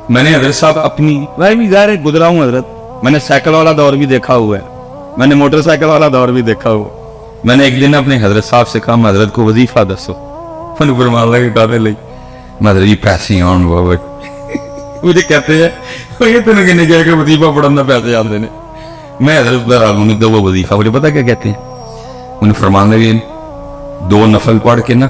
میں نے حضرت صاحب اپنی میں بھی ظاہر گزرا ہوں حضرت, میں نے سائیکل والا دور بھی دیکھا ہوا ہے, میں نے موٹر سائیکل والا دور بھی دیکھا ہوا. میں نے ایک دن اپنے حضرت صاحب سے کہا حضرت کو وظیفہ دسو, فرمان لگے کہنے لئی مدر جی پیسے آن بابا مجھے کہتے ہیں یہ تین کہنے کہہ کہ وظیفہ پڑھنا پیسے آتے ہیں. میں حضرت نے دو وظیفہ مجھے پتا کیا کہتے ہیں, انہیں فرمان لگے 2 نفل پڑھ کے نا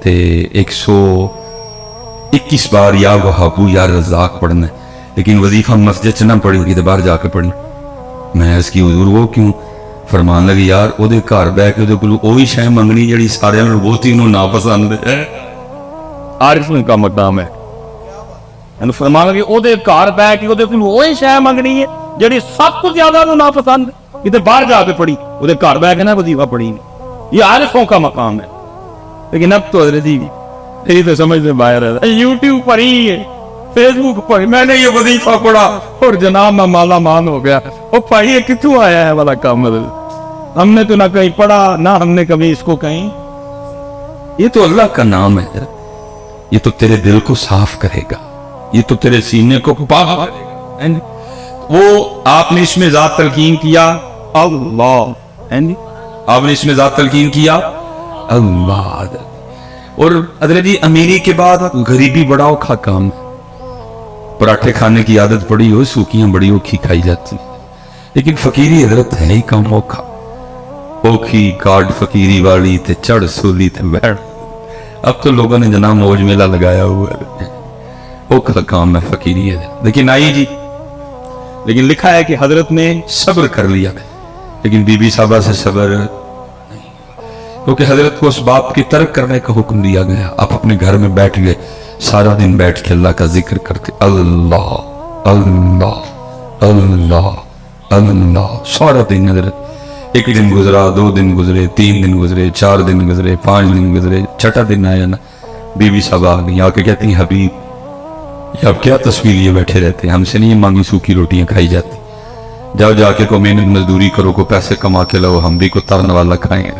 تے 121 بار یا وہابو یا رزاق پڑھنا ہے, لیکن وظیفہ مسجد سے نہ پڑھی ہوگی تو باہر جا کے پڑھنا. میں اس کی حضور وہ کیوں؟ فرمان لگے یار وہ دے گھر بہ کے وہی شے منگنی جڑی سارے بہت ہی ناپسند ہے. عارف کا مقام ہے. فرمان لگے وہ دے گھر بہ کے وہی شے منگنی ہے جڑی سب کو زیادہ ناپسند ہے, کتنے باہر جا کے پڑھی, وہ دے گھر بہ کے نا وظیفہ پڑھی نہیں. یہ عارفوں کا مقام ہے. لیکن اب تو حضرت جی یہی تو سمجھ سے باہر ہے, یوٹیوب پر ہی ہے, فیس بک پر میں نے یہ وظیفہ پڑھا اور جناب میں مالا مان ہو گیا. وہ بھائی یہ کتوں آیا ہے والا کام؟ ہم نے تو نہ کہیں پڑھا نہ ہم نے کبھی اس کو کہیں. یہ تو اللہ کا نام ہے, یہ تو تیرے دل کو صاف کرے گا, یہ تو تیرے سینے کو پاک کرے گا. وہ آپ نے اس میں ذات تلقین کیا اللہ, آپ نے اس میں ذات تلقین کیا اللہ. اور حضرت جی امیری کے بعد غریبی بڑا اوکھا کام ہے. پراٹھے کھانے کی عادت پڑی ہو, سوکیاں بڑی اوکھی کھائی جاتی, لیکن فقیری حضرت ہے ہی کم اوکھا. اوکھی کارڈ فقیری والی تے چڑھ سولی تے بیٹھ. اب تو لوگوں نے جناب موج میلہ لگایا ہوا ہے, اوکھا کام ہے فقیری ہے. لیکن آئی جی, لیکن لکھا ہے کہ حضرت نے صبر کر لیا, لیکن بی بی صاحبہ سے صبر نہیں, کیونکہ حضرت کو اس باپ کی ترک کرنے کا حکم دیا گیا. آپ اپنے گھر میں بیٹھ گئے, سارا دن بیٹھ کے اللہ کا ذکر کرتے, اللہ اللہ اللہ اللہ سارا دن. حضرت ایک دن گزرا, 2 دن گزرے, 3 دن گزرے, 4 دن گزرے, 5 دن گزرے, 6واں دن آیا نا, بی بی صاحبہ آ گئی, آ کے کہتی ہیں حبیب یہ اب کیا تصویر لیے بیٹھے رہتے ہیں, ہم سے نہیں مانگی سوکھی روٹیاں کھائی جاتی, جاؤ جا کے کو محنت مزدوری کرو, کو پیسے کما کے لاؤ, ہم بھی کو ترن والا کھائیں.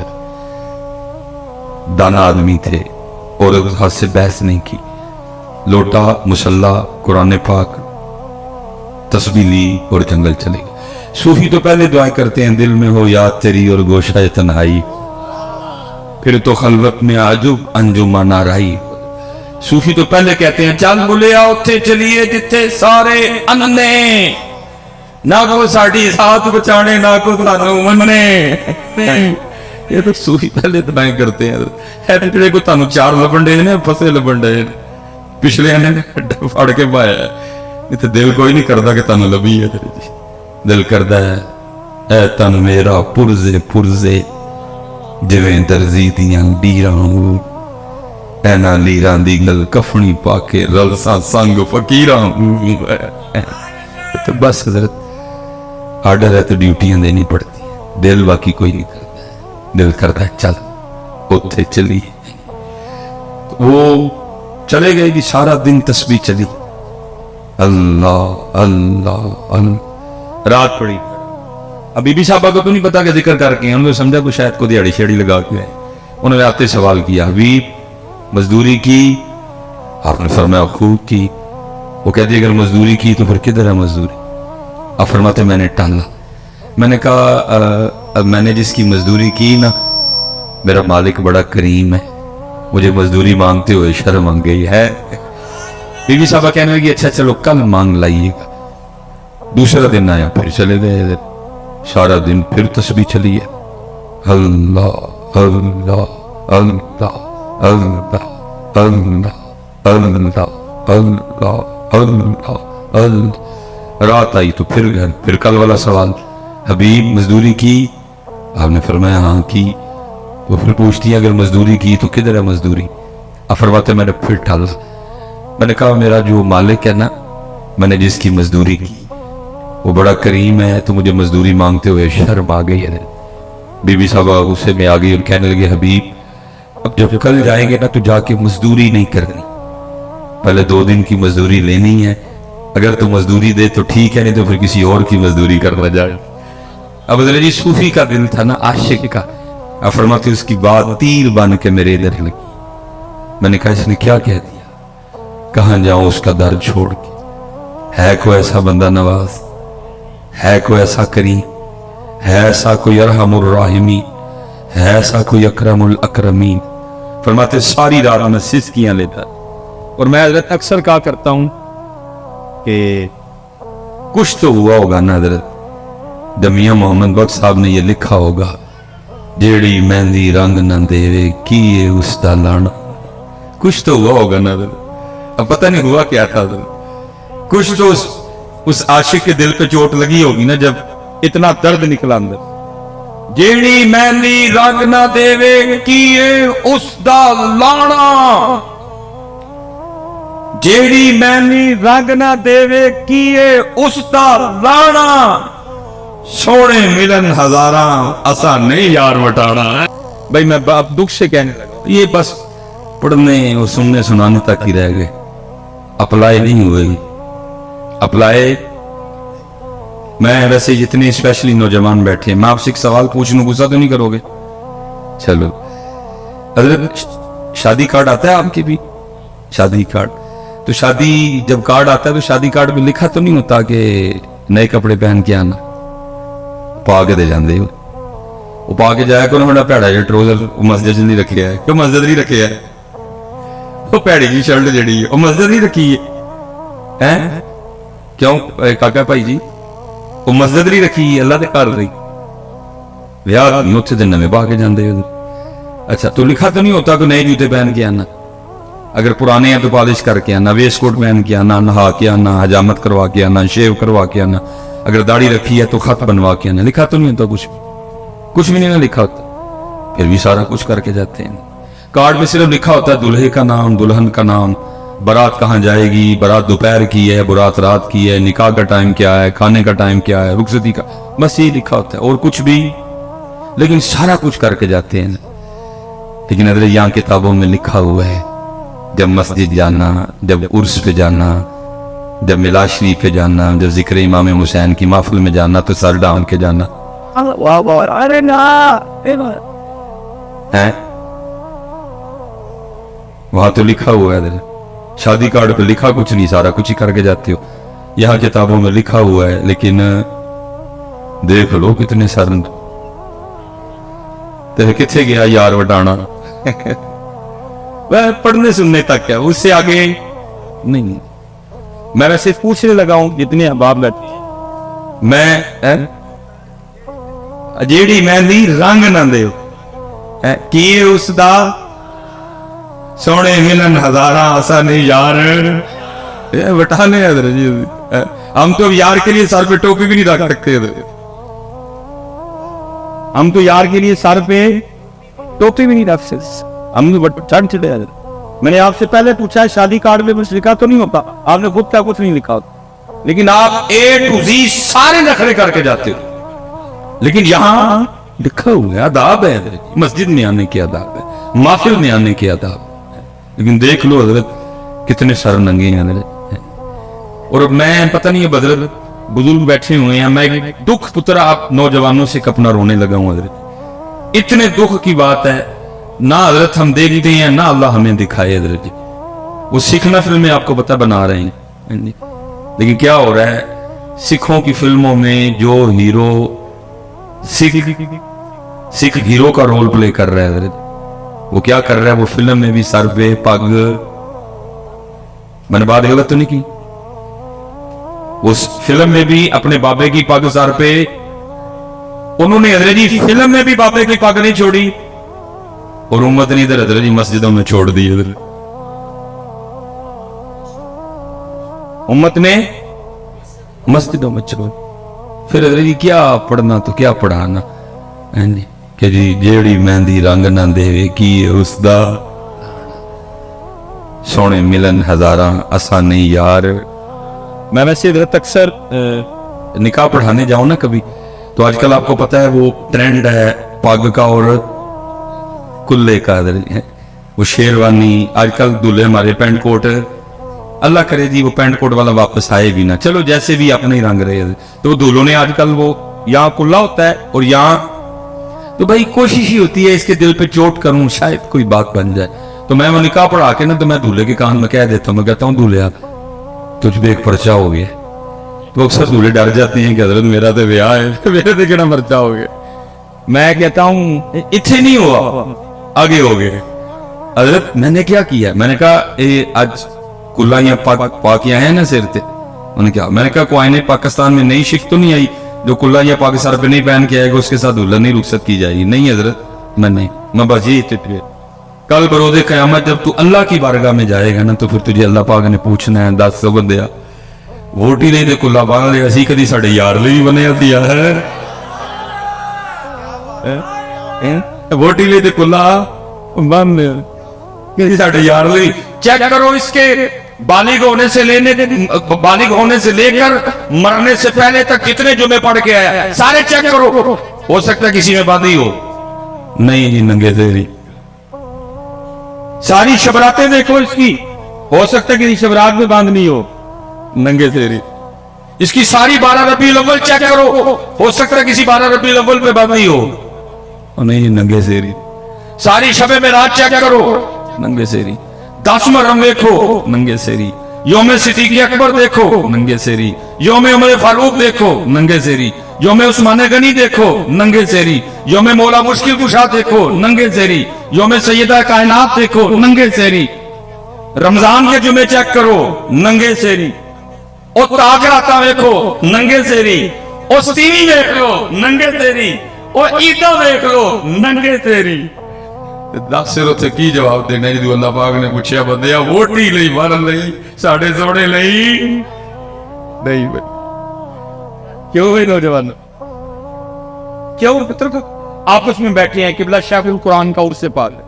دانا آدمی تھے اور اس ہاتھ سے بحث نہیں کی, لوٹا مسلح قرآن پاک تسبیح لی اور جنگل چلے گئے. صوفی تو پہلے دعائیں کرتے ہیں دل میں ہو یاد تیری اور گوشہ تنہائی, پھر تو خلوت میں عجب انجمن آرائی. صوفی تو پہلے کہتے ہیں چل بلیا اتھے چلیے جتھے سارے اننے, نہ کو ساڑی ساتھ بچانے نہ کو سانو مننے. یہ تو صوفی پہلے دعائیں کرتے ہیں. ایڈے کو تانوں 4 لبنڈے نے پھسے لبنڈے پچھلے نے پھڑ کے پایا ہے. یہ تو دل کوئی نہیں کرتا کہ تانوں لبھی ہے, دل کردا ہے اے تن میرا پرزے پرزے جویں درزی دیاں ڈیراں, اے نا لیراں دی گل کفنی پا کے رلساں سنگ فقیراں. تو بس حضرت آرڈر ہے تو ڈیوٹیاں دینی پڑتی ہیں, دل باقی کوئی نہیں کرتا. دل کرتا ہے چل اتھے چلی. وہ چلے گئے کہ سارا دن تسبیح چلی, اللہ اللہ اللہ. رات پڑی, اب بی بی صاحبہ کو تو نہیں پتا کہ ذکر کر کے, انہوں نے سمجھا کہ شاید کو دیہڑی شیڑی لگا کے. انہوں نے آتے سوال کیا حبیب مزدوری کی؟ آپ نے فرمایا خوب کی. وہ کہتی اگر مزدوری کی تو پھر کدھر ہے مزدوری؟ آپ فرماتے میں نے ٹالا. میں نے کہا میں نے جس کی مزدوری کی نا میرا مالک بڑا کریم ہے, مجھے مزدوری مانگتے ہوئے شرم آ گئی ہے. بی بی صاحبہ کہنے لگی اچھا چلو کل مانگ لائیے گا. دوسرا دن آیا, پھر چلے گئے, سارا دن پھر تسبیح چلی ہے, اللہ اللہ اللہ اللہ اللہ اللہ اللہ اللہ اللہ. رات آئی تو پھر گھر, پھر کل والا سوال حبیب مزدوری کی؟ آپ نے فرمایا ہاں کی. وہ پھر پوچھتی ہے اگر مزدوری کی تو کدھر ہے مزدوری؟ آپ فرماتے میں نے پھر ٹھالا. میں نے کہا میرا جو مالک ہے نا, میں نے جس کی مزدوری کی وہ بڑا کریم ہے, تو مجھے مزدوری مانگتے ہوئے شرم آ گئی ہے. بی بی صاحبہ غصے میں آ گئی اور کہنے لگے حبیب اب جب کل جائیں گے نا تو جا کے مزدوری نہیں کرنی, پہلے 2 دن کی مزدوری لینی ہے. اگر تو مزدوری دے تو ٹھیک ہے, نہیں تو پھر کسی اور کی مزدوری کرنا جائے. اب حضرت جی صوفی کا دل تھا نا, عاشق کا. اب فرماتے اس کی بات تیر بن کے میرے ادھر لگی. میں نے کہا اس نے کیا کہہ دیا؟ کہاں جاؤں اس کا در چھوڑ کے, ہے کوئی ایسا بندہ نواز, ہے کوئی ایسا کریم, ہے ایسا کوئی ارحم الراحمین, ہے ایسا کوئی اکرم الاکرمین. فرماتے ساری رات میں سسکیاں لیتا. اور میں حضرت اکثر کہا کرتا ہوں کہ کچھ تو ہوا ہوگا نا حضرت, جب میاں محمد بخش صاحب نے یہ لکھا ہوگا, جیڑی مہندی رنگ نہ دے کیے اس دا لانا. کچھ تو ہوا ہوگا نا حضرت. اب پتہ نہیں ہوا کیا تھا حضرت. کچھ تو اس عاشق کے دل پہ چوٹ لگی ہوگی نا جب اتنا درد نکلا اندر. جیڑی مہندی رنگ نہ دے کیے اس دا لانا, جیڑی مہندی رنگ نہ دے کیے اس دا لانا, سونے ملن ہزاراں اسا نہیں یار وٹانا. بھائی میں دکھ سے کہنے لگا, یہ بس پڑھنے اور سننے سنانے تک ہی رہ گئے, اپلائی نہیں ہوئے. اپلائی میں ویسے جتنے اسپیشلی نوجوان بیٹھے ہیں, میں آپ سے ایک سوال پوچھ لوں, غصہ تو نہیں کرو گے؟ چلو حضرت, شادی کارڈ آتا ہے آپ کے بھی؟ شادی کارڈ تو شادی جب کارڈ آتا ہے تو شادی کارڈ میں لکھا تو نہیں ہوتا کہ نئے کپڑے پہن کے آنا؟ پا کے دے جاندے ہو, وہ پا کے جایا کرو ہنا پیڑا جا ٹروزر مسجد نہیں رکھے ہے. کیوں مسجد نہیں رکھے ہے؟ وہ پیڑی کی شرٹ جڑی ہے وہ مسجد نہیں رکھی ہے. کیوں کاکا بھائی جی وہ مسجد نہیں رکھی, اللہ دے کار رہی ویاہ نہیں اتنے دن میں پا کے جاندے ہو. اچھا تو لکھا تو نہیں ہوتا کہ نئے جوتے پہن کے آنا, اگر پرانے ہیں تو پالش کر کے آنا, ویسٹ کوٹ پہن کے آنا, نہا کے آنا, حجامت کروا کے آنا, شیو کروا کے آنا, اگر داڑھی رکھی ہے تو خط بنوا کے آنا. لکھا تو نہیں ہوتا کچھ بھی نہیں نہ لکھا ہوتا, پھر بھی سارا کچھ کر کے جاتے ہیں. کارڈ میں صرف لکھا ہوتا ہے دلہے کا نام, دلہن کا نام, بارات کہاں جائے گی, بارات دوپہر کی ہے, بارات رات کی ہے, نکاح کا ٹائم کیا ہے, کھانے کا ٹائم کیا ہے, رخصتی کا, بس یہ لکھا ہوتا ہے اور کچھ بھی. لیکن سارا کچھ کر کے جاتے ہیں. لیکن حضرت یہاں کتابوں میں لکھا ہوا ہے جب مسجد جانا, جب عرس پہ جانا, جب میلاد شریف پہ جانا, جب ذکر امام حسین کی محفل میں جانا تو سر ڈھانپ کے جانا ہے. وہاں تو لکھا ہوا ہے حضرت, شادی کارڈ پہ لکھا کچھ نہیں, سارا کچھ ہی کر کے جاتے ہو. یہاں کتابوں میں لکھا ہوا ہے لیکن دیکھ لو کتنے سر کتنے گیا یار وٹانا. وہ پڑھنے سننے تک ہے, اس سے آگے نہیں. میں ویسے پوچھنے لگا ہوں جتنے احباب بیٹھے ہیں, میں جیڑی مہندی رنگ نہ دے کیے اس دا سونے ملن ہزاراں اسا نہیں یار وٹانے. حضرت جی ہم تو یار کے لیے سر پہ ٹوپی بھی نہیں رکھ سکتے, ہم تو یار کے لیے سر پہ ٹوپی بھی نہیں رکھ سکتے, ہم چڑھ چڑے. میں نے آپ سے پہلے پوچھا ہے شادی کارڈ میں کچھ لکھا تو نہیں ہوتا, آپ نے خود کیا کچھ نہیں لکھا ہوتا, لیکن آپ اے ٹو زی سارے نخرے کر کے جاتے ہو. لیکن یہاں لکھا ہوا ہے آداب ہے, مسجد میں آنے کے آداب ہے, محفل میں آنے کے آداب ہے. لیکن دیکھ لو حضرت کتنے سر ننگے ہیں حضرت. اور میں پتہ نہیں بدرت بزرگ بیٹھے ہوئے ہیں, میں دکھ پترا آپ نوجوانوں سے کپنا رونے لگا ہوں حضرت. اتنے دکھ کی بات ہے, نہ حضرت ہم دیکھتے ہیں نہ اللہ ہمیں دکھائے حضرت جی. وہ سکھنا فلمیں آپ کو پتہ بنا رہے ہیں, لیکن کیا ہو رہا ہے سکھوں کی فلموں میں جو ہیرو سکھ ہیرو کا رول پلے کر رہا ہے حضرت, وہ کیا کر رہا ہے, وہ فلم میں بھی سر پہ پگ, میں نے بات غلط تو نہیں کی, اس فلم میں بھی اپنے بابے کی پگ سر پہ, انہوں نے حضرت جی فلم میں بھی بابے کی پگ نہیں چھوڑی, اور امت نے ادھر حضرت جی مسجدوں میں چھوڑ دی. ادھر امت نے مسجدوں میں چھوڑ, پھر حضرت جی کیا پڑھنا تو کیا پڑھانا کہ جی جیڑی مہندی رنگ نہ دے کی اس دا سونے ملن ہزاراں اسا نہیں یار. میں ویسے حضرت اکثر نکاح پڑھانے جاؤں نا کبھی, تو آج کل آپ کو پتا ہے وہ ٹرینڈ ہے پگ کا اور کلے کا, وہ شیروانی. آج کل دلہے ہمارے پینٹ کوٹ, اللہ کرے جی وہ پینٹ کوٹ والا واپس آئے بھی نہ, چلو جیسے بھی اپنے ہی رنگ رہے. تو دلہوں نے آج کل وہ یہاں کلا ہوتا ہے اور یہاں, تو بھائی کوشش ہی ہوتی ہے اس کے دل پہ چوٹ کروں شاید کوئی بات بن جائے. تو میں وہ نکاح پڑھا کے نا تو میں دولہے کے کان میں کہہ دیتا ہوں, میں کہتا ہوں دولہے آپ تجھ پہ ایک پرچہ ہو گیا, تو اکثر دولے ڈر جاتے ہیں کہ حضرت میرا تو بیاہ ہے میرے تو کہنا مرچا ہو گیا. میں کہتا ہوں اتنے نہیں ہوا آگے ہو گئے. حضرت میں نے کیا کیا؟ میں نے کہا آج کلائیاں پاکیاں ہیں نا سر تے. انہوں نے کہا، میں نے کہا کوئی پاکستان میں نئی شک تو نہیں آئی جو کلائیاں پاک سر پہ نہیں پہن کے آئے گا اس کے ساتھ دلہن نہیں رخصت کی جائے گی؟ نہیں حضرت میں بس یہی اتنے. کل بروز قیامت جب تو اللہ کی بارگاہ میں جائے گا نا تو پھر تجھے اللہ پاک نے پوچھنا ہے 10 بندیا ووٹی نہیں دے کلا بان لے اسی کدی ساڈے یار ਲਈ بنیا دیا ہے ووٹی لے دے کلا بان لے کدی ساڈے یار ਲਈ. چیک کرو اس کے بالغ ہونے سے لے کر مرنے سے پہلے تک کتنے جمعے پڑھ کے آیا سارے چیک کرو. ہو سکتا ہے کسی میں باندھی ہو. نہیں جی ننگے تیری. ساری شبراتیں دیکھو اس کی، ہو سکتا ہے کہ شبرات میں باندھنی ہو. ننگے تیری. اس کی ساری 12 ربیع الاول چیک کرو، ہو سکتا ہے کسی 12 ربیع الاول میں باندھنی ہو. نہیں ننگے تیری. ساری شب معراج چیک کرو. ننگے تیری. 10 محرم دیکھو. ننگے تیری. یوم صدیق اکبر دیکھو. ننگے تیری. یوم عمر فاروق دیکھو. ننگے تیری. یوم عثمان غنی دیکھو. ننگے تیری. یوم مولا مشکل کشا دیکھو. ننگے تیری. یوم سیدہ کائنات دیکھو. ننگے تیری. رمضان کے جمعے چیک کرو. ننگے تیری. او تاجراتا دیکھو. ننگے تیری. او ستیوی دیکھ لو. ننگے تیری. او عیدہ دیکھ لو. ننگے تیری. 10 سروں سے کی جواب دینا جدو اللہ پاک نے پوچھا بندیا ووٹی لئی مارن لئی ساڑھے سوڑے لئی نہیں بھائی. کیوں بھائی نوجوان کیوں پتر کو آپس میں بیٹھے ہیں قبلہ شیخ القرآن کا عرص پاک ہے.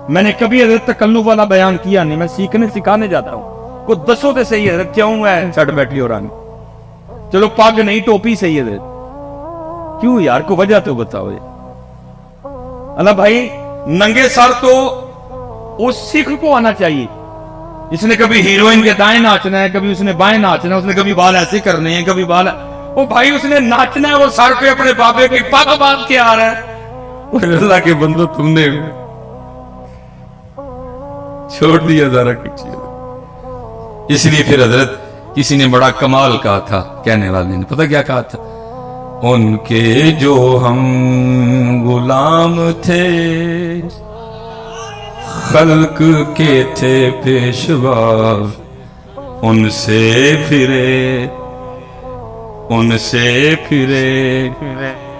میں نے کبھی حضرت تکلف والا بیان کیا نہیں، میں سکھانے جاتا ہوں. کو دسو تے صحیح حضرت کیوں ہے سٹ بیٹھی ہو رانی. چلو پگ نہیں ٹوپی صحیح ہے حضرت کیوں یار کو وجہ تو بتاؤ. اللہ بھائی ننگے سر تو اس سکھ کو آنا چاہیے جس نے کبھی ہیروئن کے دائیں ناچنا ہے، کبھی اس نے بائیں ناچنا ہے، اس نے کبھی بال ایسے کرنے ہیں کبھی بال وہ بھائی اس نے ناچنا ہے. وہ سر پہ اپنے بابے کی پگ باندھ کے آ رہا ہے. اللہ کے بندو تم نے چھوڑ دیا ذرا کچھ. اس لیے پھر حضرت کسی نے بڑا کمال کہا تھا کہنے والے نے، پتہ کیا کہا تھا؟ ان کے جو ہم غلام تھے خلق کے تھے پیشوا ان سے پھرے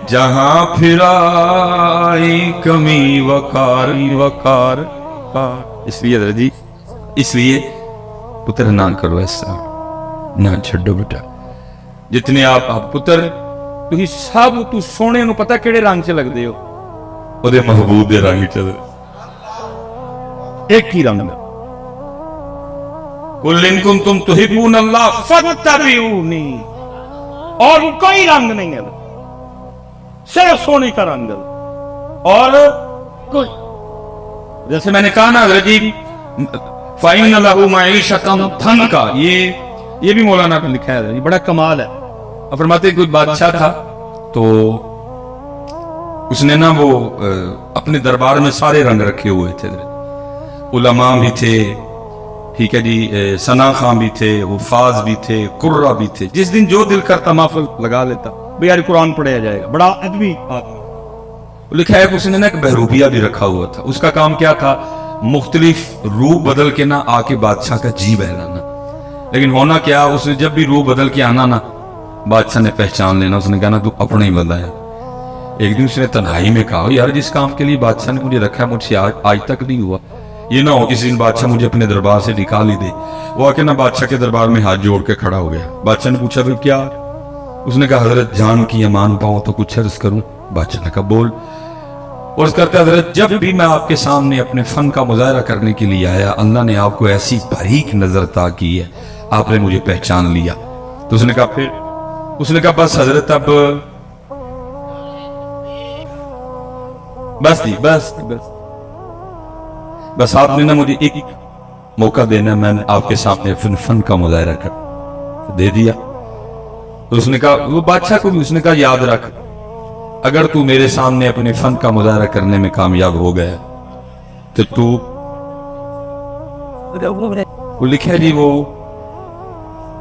جہاں پھرائی کمی وقار. اس لیے حضرت جی اس لیے پتر نہ کرو ایسا، نہ چھڈو بیٹا. جتنے آپ پتر تھی سب تو سونے نو پتہ کیڑے رنگ سے لگ دے ہو او دے محبوب دے رنگ چ ایک ہی رنگ. قل ان کنتم تحبون اللہ فاتبعونی. اور کوئی رنگ نہیں ہے صرف سونے کا رنگ ہے. اور کوئی جیسے میں نے کہا نا حضرت جی فَإِنَّ لَهُ مَعِيشَةً ضَنْكَ یہ بھی مولانا نے لکھا ہے. یہ بڑا کمال ہے. فرماتے کوئی بادشاہ تھا تو اس نے نا وہ اپنے دربار میں سارے رنگ رکھے ہوئے تھے. علماء بھی تھے، ٹھیک ہے جی، ثنا خان بھی تھے، حفاظ بھی تھے، قرہ بھی تھے. جس دن جو دل کرتا محفل لگا لیتا بھئی یار قرآن پڑھایا جائے گا. بڑا ادبی لکھا ہے کہ اس نے نا ایک بہروپیہ بھی رکھا ہوا تھا. اس کا کام کیا تھا؟ مختلف روح بدل کے نا آ کے بادشاہ کا جی بہلانا. لیکن ہونا کیا، اس نے جب بھی روح بدل کے آنا نا بادشاہ نے پہچان لینا. اس نے کہا نا تو اپنا ہی بندہ ہے. ایک دن اس نے تنہائی میں کہا یار جس کام کے لیے بادشاہ نے مجھے رکھا ہے مجھ سے آج تک نہیں ہوا. یہ نہ ہو کسی دن بادشاہ مجھے اپنے دربار سے نکال ہی دے. وہ آ کے نا بادشاہ کے دربار میں ہاتھ جوڑ کے کھڑا ہو گیا. بادشاہ نے پوچھا پھر کیا؟ اس نے کہا حضرت جان کی امان پاؤں تو کچھ عرض کروں. بادشاہ نے کہا بول. اور اس کرتے حضرت جب بھی میں آپ کے سامنے اپنے فن کا مظاہرہ کرنے کے لیے آیا اللہ نے آپ کو ایسی باریک نظر عطا کی ہے آپ نے مجھے پہچان لیا. تو اس نے کہا پھر؟ اس نے کہا بس حضرت اب بس آپ نے نا مجھے ایک موقع دینا، میں نے آپ کے سامنے فن کا مظاہرہ کر دے دیا. تو اس نے کہا وہ بادشاہ کو بھی اس نے کہا یاد رکھ اگر تو میرے سامنے اپنے فن کا مظاہرہ کرنے میں کامیاب ہو گیا تو تو لکھا جی وہ